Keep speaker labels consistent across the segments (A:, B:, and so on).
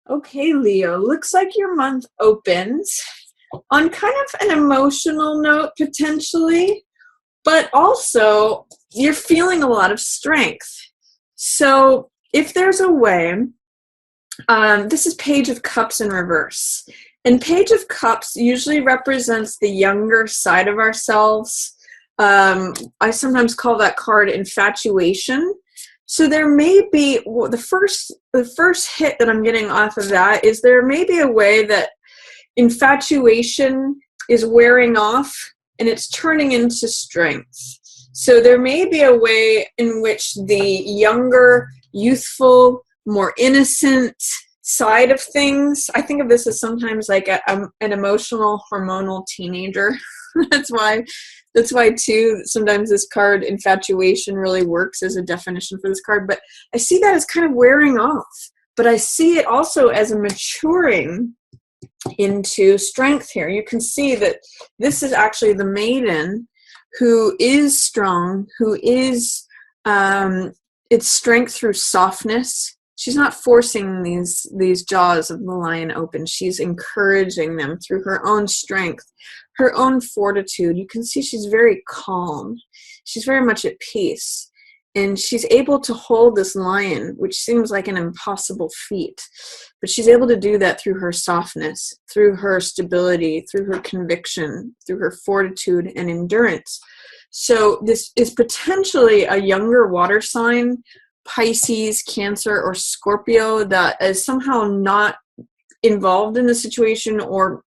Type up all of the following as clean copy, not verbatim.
A: Okay, Leo, looks like your month opens on kind of an emotional note potentially, but also you're feeling a lot of strength. So, if there's a way, this is Page of Cups in reverse. And Page of Cups usually represents the younger side of ourselves. I sometimes call that card infatuation. So there may be the first hit that I'm getting off of that is there may be a way that infatuation is wearing off and it's turning into strength. So there may be a way in which the younger, youthful, more innocent side of things, I think of this as sometimes like an emotional hormonal teenager. that's why that's why too sometimes this card infatuation really works as a definition for this card, but I see that as kind of wearing off, but I see it also as a maturing into strength here. You can see that this is actually the maiden who is strong, who is it's strength through softness. She's not forcing these jaws of the lion open. She's encouraging them through her own strength, her own fortitude. You can see she's very calm. She's very much at peace. And she's able to hold this lion, which seems like an impossible feat. But she's able to do that through her softness, through her stability, through her conviction, through her fortitude and endurance. So this is potentially a younger water sign, Pisces, Cancer, or Scorpio, that is somehow not involved in the situation, or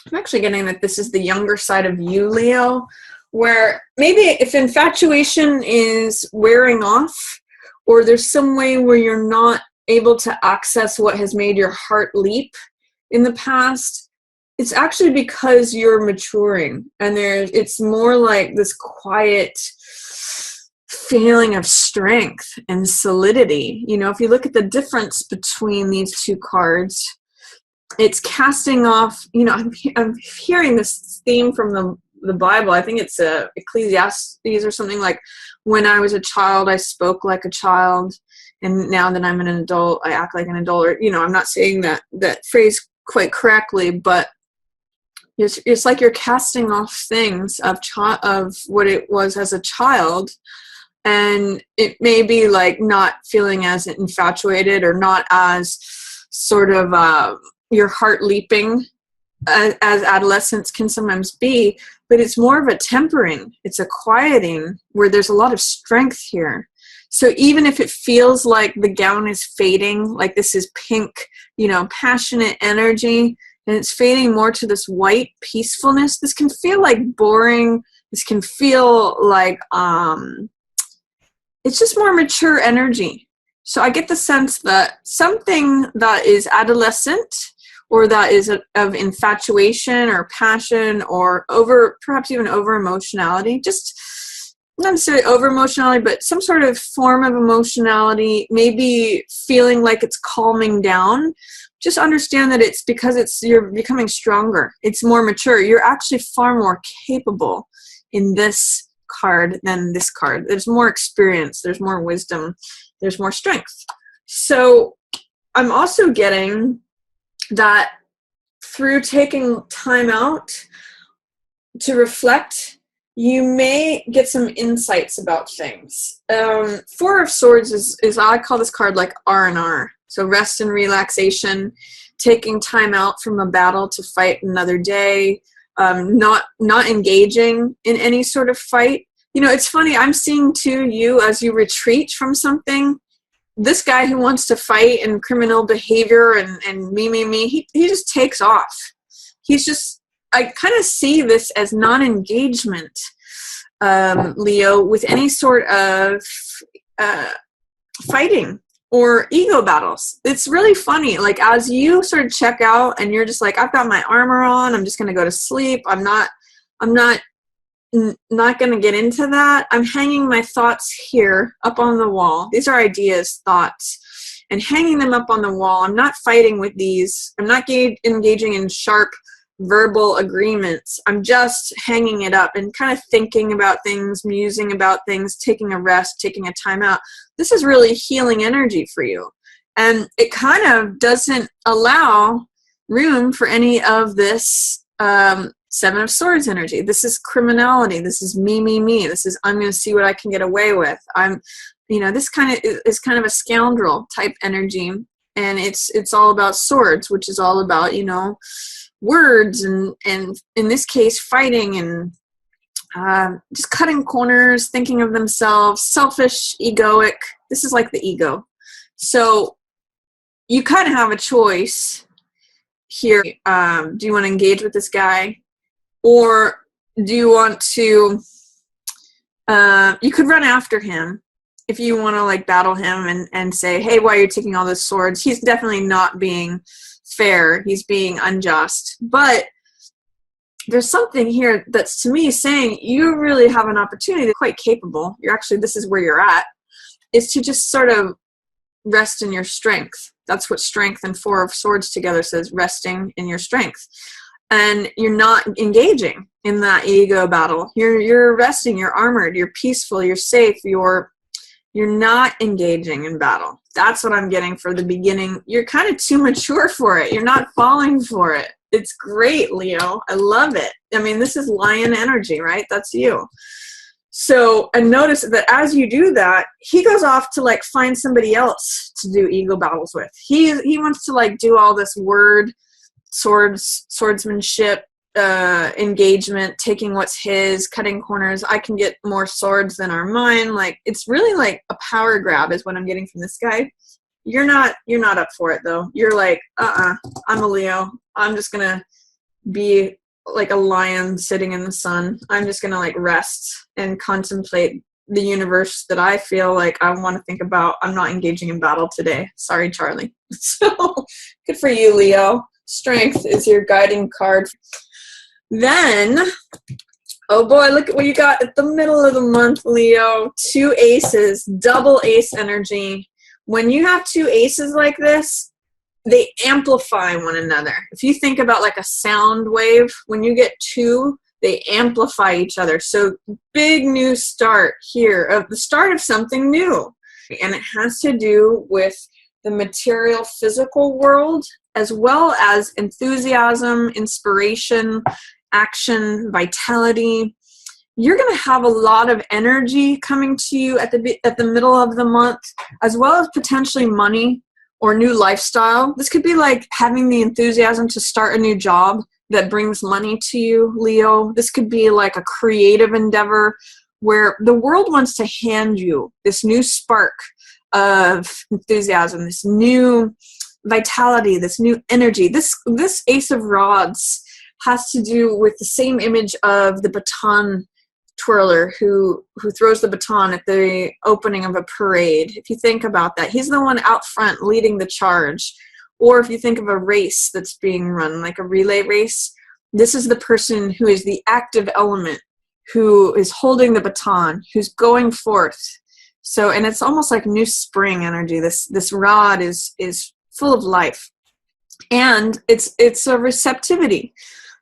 A: I'm actually getting that this is the younger side of you, Leo, where maybe if infatuation is wearing off, or there's some way where you're not able to access what has made your heart leap in the past, it's actually because you're maturing, and it's more like this quiet feeling of strength and solidity. You know, if you look at the difference between these two cards, it's casting off, you know, I'm hearing this theme from the Bible. I think it's Ecclesiastes or something like, when I was a child, I spoke like a child, and now that I'm an adult, I act like an adult. Or, you know, I'm not saying that phrase quite correctly, but it's like you're casting off things of what it was as a child, and it may be like not feeling as infatuated or not as sort of your heart leaping as adolescents can sometimes be, but it's more of a tempering, it's a quieting where there's a lot of strength here. So even if it feels like the gown is fading, like this is pink, you know, passionate energy, and it's fading more to this white peacefulness, this can feel like boring, this can feel like it's just more mature energy. So I get the sense that something that is adolescent, or that is of infatuation or passion, or perhaps even over emotionality, just not necessarily over emotionality, but some sort of form of emotionality, maybe feeling like it's calming down. Just understand that it's because you're becoming stronger. It's more mature. You're actually far more capable in this card than this card. There's more experience. There's more wisdom. There's more strength. So I'm also getting that through taking time out to reflect, you may get some insights about things. Four of Swords is I call this card like R&R. So rest and relaxation, taking time out from a battle to fight another day, not engaging in any sort of fight. You know, it's funny, I'm seeing too you as you retreat from something. This guy who wants to fight and criminal behavior and me, he just takes off. He's just, I kind of see this as non-engagement, Leo, with any sort of fighting or ego battles. It's really funny. Like, as you sort of check out and you're just like, I've got my armor on, I'm just going to go to sleep. I'm not going to get into that. I'm hanging my thoughts here up on the wall. These are ideas, thoughts, and hanging them up on the wall. I'm not fighting with these. I'm not engaging in sharp verbal agreements. I'm just hanging it up and kind of thinking about things, musing about things, taking a rest, taking a time out. This is really healing energy for you. And it kind of doesn't allow room for any of this Seven of Swords energy. This is criminality. This is me, me, me. This is, I'm going to see what I can get away with. This kind of is kind of a scoundrel type energy. And it's all about swords, which is all about, words and in this case, fighting and just cutting corners, thinking of themselves, selfish, egoic. This is like the ego. So you kind of have a choice here. Do you want to engage with this guy? Or do you want to, you could run after him if you want to like battle him and say, hey, why are you taking all those swords? He's definitely not being fair. He's being unjust. But there's something here that's to me saying you really have an opportunity, quite capable. You're actually, this is where you're at, is to just sort of rest in your strength. That's what strength and Four of Swords together says, resting in your strength. And you're not engaging in that ego battle. You're resting, you're armored, you're peaceful, you're safe, you're not engaging in battle. That's what I'm getting for the beginning. You're kind of too mature for it. You're not falling for it. It's great, Leo. I love it. I mean, this is lion energy, right? That's you. So, and notice that as you do that, he goes off to like find somebody else to do ego battles with. He wants to like do all this swordsmanship, engagement, taking what's his, cutting corners. I can get more swords than are mine. Like, it's really like a power grab is what I'm getting from this guy. You're not up for it though. You're like, I'm a Leo. I'm just gonna be like a lion sitting in the sun. I'm just gonna like rest and contemplate the universe that I feel like I want to think about. I'm not engaging in battle today. Sorry, Charlie. So good for you, Leo. Strength is your guiding card. Then, oh boy, look at what you got at the middle of the month, Leo. 2 aces, double ace energy. When you have 2 aces like this, they amplify one another. If you think about like a sound wave, when you get 2, they amplify each other. So big new start here, of the start of something new. And it has to do with the material physical world, as well as enthusiasm, inspiration, action, vitality. You're going to have a lot of energy coming to you at the middle of the month, as well as potentially money or new lifestyle. This could be like having the enthusiasm to start a new job that brings money to you, Leo. This could be like a creative endeavor where the world wants to hand you this new spark of enthusiasm, this new vitality, this new energy. This Ace of Rods has to do with the same image of the baton twirler who throws the baton at the opening of a parade. If you think about that, he's the one out front leading the charge. Or if you think of a race that's being run, like a relay race, this is the person who is the active element, who is holding the baton, who's going forth. So, and it's almost like new spring energy. This rod is full of life, and it's a receptivity.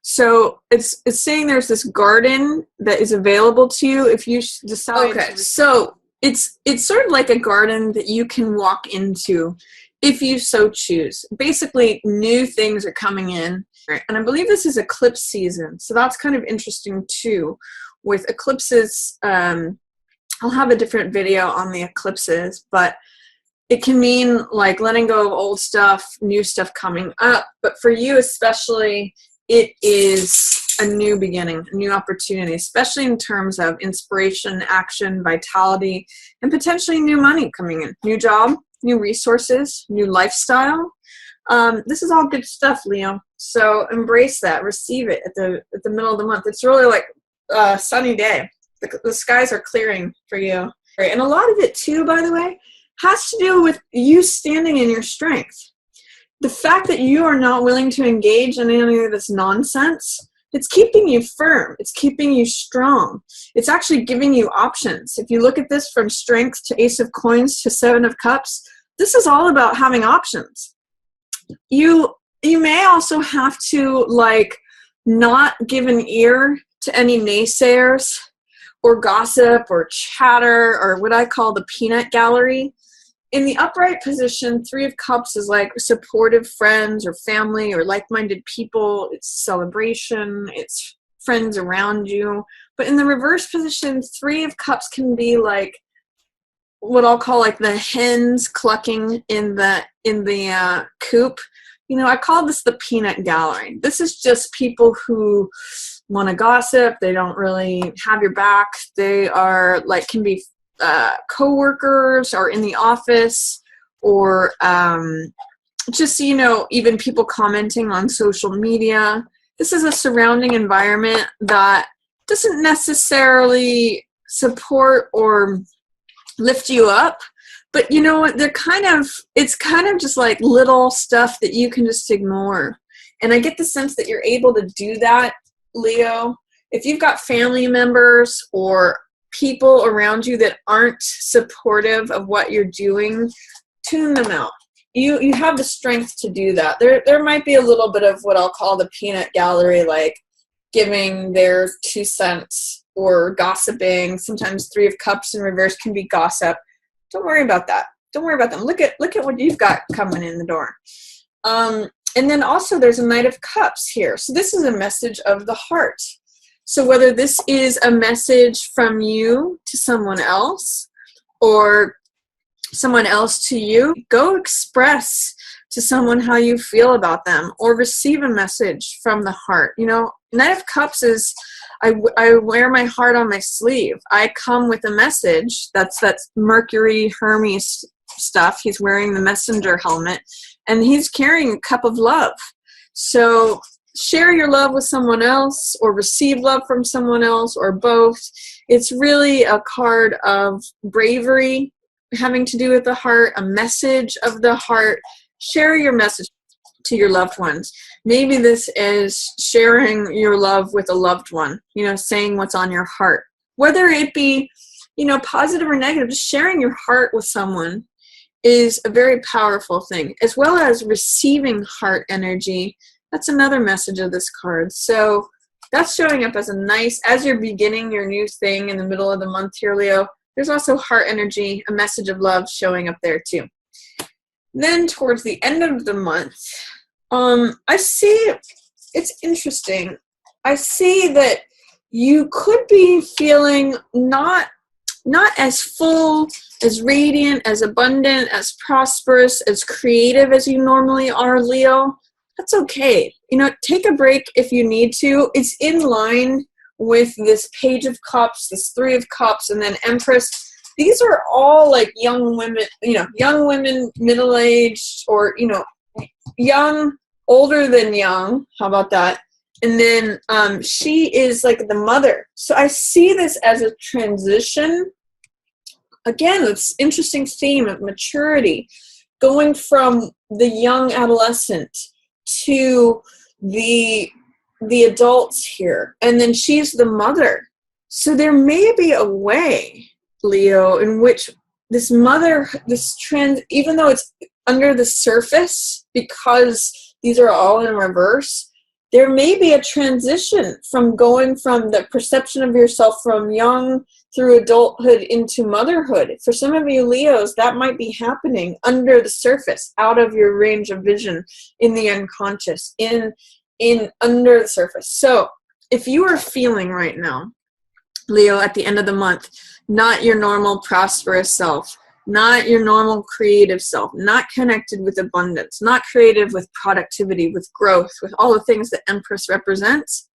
A: So it's saying there's this garden that is available to you if you decide. Okay, so it's sort of like a garden that you can walk into if you so choose. Basically, new things are coming in, and I believe this is eclipse season, so that's kind of interesting too. With eclipses, I'll have a different video on the eclipses, but it can mean like letting go of old stuff, new stuff coming up. But for you especially, it is a new beginning, a new opportunity, especially in terms of inspiration, action, vitality, and potentially new money coming in. New job, new resources, new lifestyle. This is all good stuff, Leo. So embrace that, receive it at the middle of the month. It's really like a sunny day. The skies are clearing for you. And a lot of it too, by the way, has to do with you standing in your strength. The fact that you are not willing to engage in any of this nonsense, it's keeping you firm. It's keeping you strong. It's actually giving you options. If you look at this from strength to Ace of Coins to Seven of Cups, this is all about having options. You may also have to like not give an ear to any naysayers or gossip or chatter or what I call the peanut gallery. in the upright position, Three of Cups is like supportive friends or family or like-minded people. It's celebration. It's friends around you. But in the reverse position, Three of Cups can be like what I'll call like the hens clucking in the coop. You know, I call this the peanut gallery. This is just people who want to gossip. They don't really have your back. They are like, can be co-workers or in the office, or just, you know, even people commenting on social media. This is a surrounding environment that doesn't necessarily support or lift you up, but you know what, it's kind of just like little stuff that you can just ignore. And I get the sense that you're able to do that, Leo. If you've got family members or people around you that aren't supportive of what you're doing, tune them out. You have the strength to do that. There might be a little bit of what I'll call the peanut gallery, like giving their 2 cents or gossiping. Sometimes Three of Cups in reverse can be gossip. Don't worry about that. Don't worry about them. Look at what you've got coming in the door. And then also there's a Knight of Cups here. So this is a message of the heart. So whether this is a message from you to someone else or someone else to you, go express to someone how you feel about them, or receive a message from the heart. You know, Knight of Cups is, I wear my heart on my sleeve. I come with a message. That's Mercury Hermes stuff. He's wearing the messenger helmet, and he's carrying a cup of love. So share your love with someone else, or receive love from someone else, or both. It's really a card of bravery having to do with the heart, a message of the heart. Share your message to your loved ones. Maybe this is sharing your love with a loved one, you know, saying what's on your heart. Whether it be, you know, positive or negative, just sharing your heart with someone is a very powerful thing, as well as receiving heart energy. That's another message of this card. So that's showing up as a nice, as you're beginning your new thing in the middle of the month here, Leo, there's also heart energy, a message of love showing up there too. Then towards the end of the month, I see, it's interesting. I see that you could be feeling not as full, as radiant, as abundant, as prosperous, as creative as you normally are, Leo. That's okay. You know, take a break if you need to. It's in line with this Page of Cups, this Three of Cups, and then Empress. These are all like young women, you know, young women, middle-aged, or, you know, young, older than young. How about that? And then she is like the mother. So I see this as a transition. Again, this interesting theme of maturity, going from the young adolescent to the adults here. And then she's the mother. So there may be a way, Leo, in which this mother, this trend, even though it's under the surface, because these are all in reverse, there may be a transition from going from the perception of yourself from young through adulthood into motherhood. For some of you Leos, that might be happening under the surface, out of your range of vision, in the unconscious, in under the surface. So if you are feeling right now, Leo, at the end of the month, not your normal prosperous self, not your normal creative self, not connected with abundance, not creative with productivity, with growth, with all the things that Empress represents,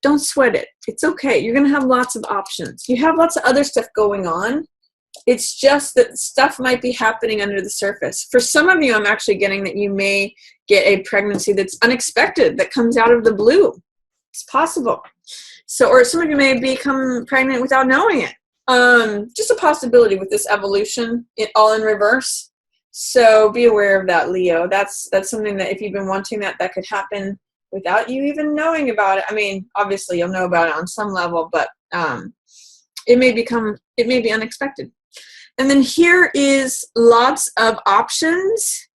A: don't sweat it. It's okay. You're going to have lots of options. You have lots of other stuff going on. It's just that stuff might be happening under the surface. For some of you, I'm actually getting that you may get a pregnancy that's unexpected, that comes out of the blue. It's possible. So, or some of you may become pregnant without knowing it. Just a possibility with this evolution, all in reverse. So be aware of that, Leo. That's something that if you've been wanting that could happen without you even knowing about it. I mean, obviously you'll know about it on some level, but it may be unexpected. And then here is lots of options.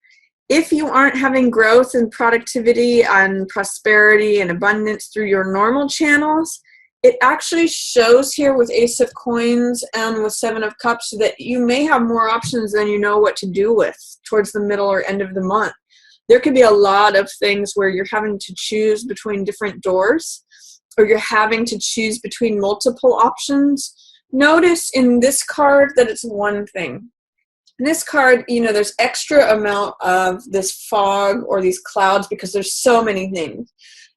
A: If you aren't having growth and productivity and prosperity and abundance through your normal channels, it actually shows here with Ace of Coins and with Seven of Cups that you may have more options than you know what to do with towards the middle or end of the month. There could be a lot of things where you're having to choose between different doors, or you're having to choose between multiple options. Notice in this card that it's one thing. In this card, you know, there's extra amount of this fog or these clouds because there's so many things.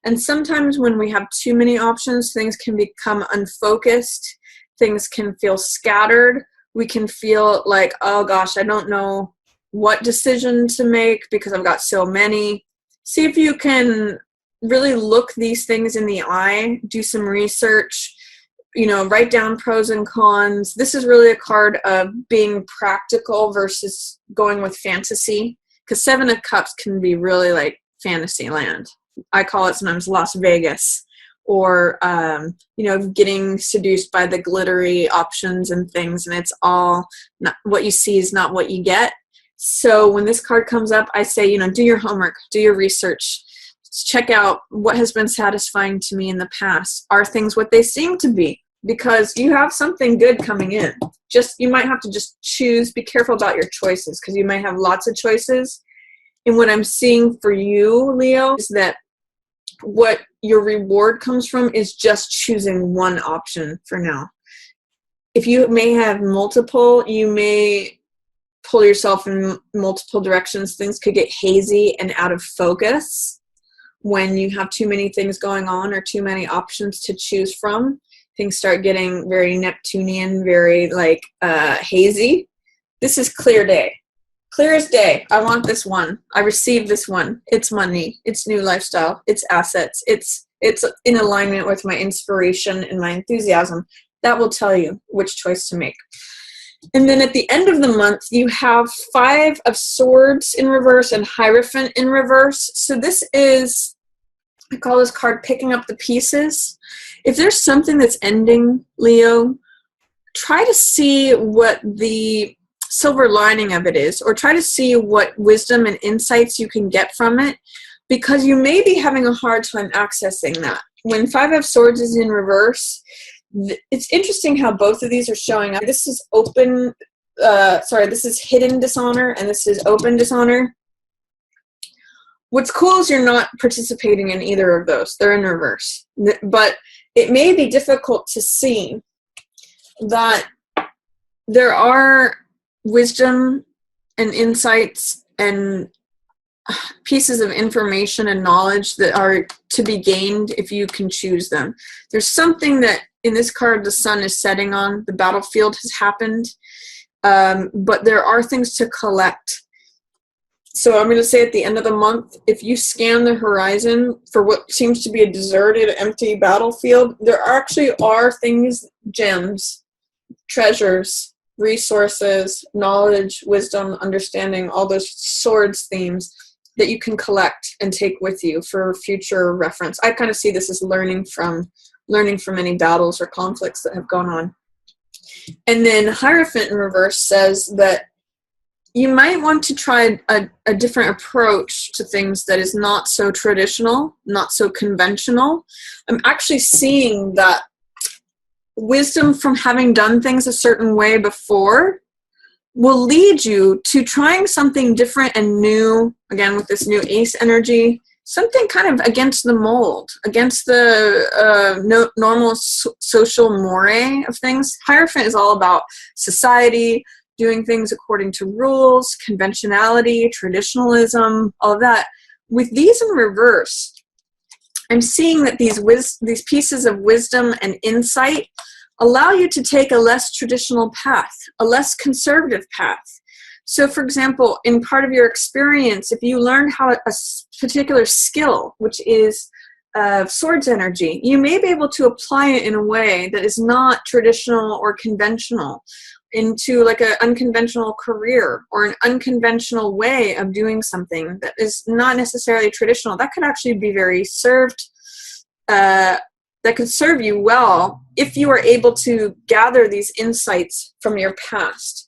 A: And sometimes when we have too many options, things can become unfocused. Things can feel scattered. We can feel like, oh gosh, I don't know what decision to make because I've got so many. See if you can really look these things in the eye, do some research, you know, write down pros and cons. This is really a card of being practical versus going with fantasy, because Seven of Cups can be really like fantasy land. I call it sometimes Las Vegas, or, you know, getting seduced by the glittery options and things, and it's all not what you see is not what you get. So when this card comes up, I say, you know, do your homework, do your research, check out what has been satisfying to me in the past. Are things what they seem to be? Because you have something good coming in. Just, you might have to just choose. Be careful about your choices, because you might have lots of choices. And what I'm seeing for you, Leo, is that what your reward comes from is just choosing one option for now. If you may have multiple, you may pull yourself in multiple directions. Things could get hazy and out of focus when you have too many things going on or too many options to choose from. Things start getting very Neptunian, very like hazy. This is clear day. Clear as day. I want this one. I received this one. It's money. It's new lifestyle. It's assets. It's in alignment with my inspiration and my enthusiasm. That will tell you which choice to make. And then at the end of the month, you have Five of Swords in reverse and Hierophant in reverse. So this is, I call this card picking up the pieces. If there's something that's ending, Leo, try to see what the silver lining of it is, or try to see what wisdom and insights you can get from it, because you may be having a hard time accessing that. When Five of Swords is in reverse, it's interesting how both of these are showing up. This is open, this is hidden dishonor, and this is open dishonor. What's cool is you're not participating in either of those. They're in reverse. But it may be difficult to see that there are wisdom and insights and pieces of information and knowledge that are to be gained if you can choose them. There's something that in this card the sun is setting on, the battlefield has happened, but there are things to collect. So I'm going to say at the end of the month, if you scan the horizon for what seems to be a deserted, empty battlefield, there actually are things, gems, treasures, resources, knowledge, wisdom, understanding, all those swords themes that you can collect and take with you for future reference. I kind of see this as learning from any battles or conflicts that have gone on. And then Hierophant in reverse says that you might want to try a different approach to things that is not so traditional, not so conventional. I'm actually seeing that wisdom from having done things a certain way before will lead you to trying something different and new, again with this new ace energy, something kind of against the mold, against the normal social moray of things. Hierophant is all about society, doing things according to rules, conventionality, traditionalism, all of that. With these in reverse, I'm seeing that these pieces of wisdom and insight allow you to take a less traditional path, a less conservative path. So for example, in part of your experience, if you learn how a particular skill, which is swords energy, you may be able to apply it in a way that is not traditional or conventional, into like an unconventional career or an unconventional way of doing something that is not necessarily traditional. That could actually be very that could serve you well if you are able to gather these insights from your past.